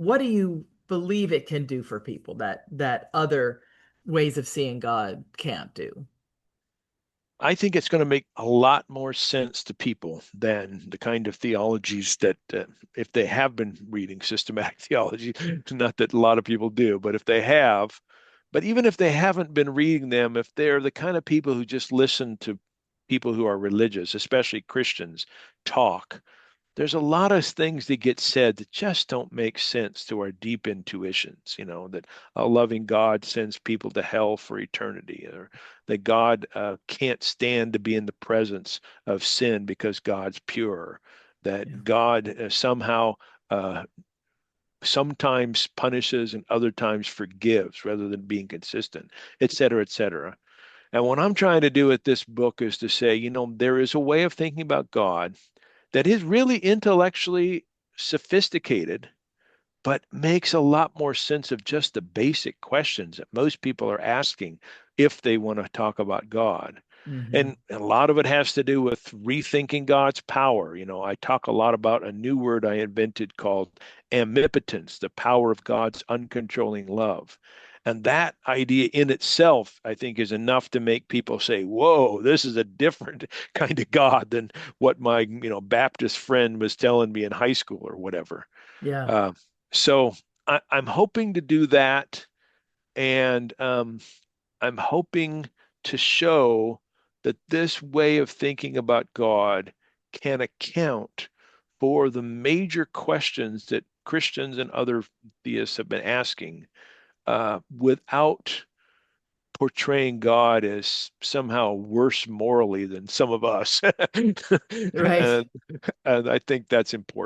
What do you believe it can do for people that other ways of seeing God can't do? I think it's going to make a lot more sense to people than the kind of theologies that, if they have been reading systematic theology, not that a lot of people do, but if they have, but even if they haven't been reading them, if they're the kind of people who just listen to people who are religious, especially Christians, talk, there's a lot of things that get said that just don't make sense to our deep intuitions, that a loving God sends people to hell for eternity, or that God can't stand to be in the presence of sin because God's pure, Yeah. that God somehow uh, sometimes punishes and other times forgives rather than being consistent, et cetera, et cetera. And what I'm trying to do with this book is to say, there is a way of thinking about God that is really intellectually sophisticated, but makes a lot more sense of just the basic questions that most people are asking if they want to talk about God. Hmm. And a lot of it has to do with rethinking God's power. I talk a lot about a new word I invented called omnipotence, the power of God's uncontrolling love. And that idea in itself, I think, is enough to make people say, whoa, this is a different kind of God than what my, Baptist friend was telling me in high school or whatever. Yeah. Uh, so I'm hoping to do that. And I'm hoping to show that this way of thinking about God can account for the major questions that Christians and other theists have been asking without portraying God as somehow worse morally than some of us. Right. and, and I think that's important.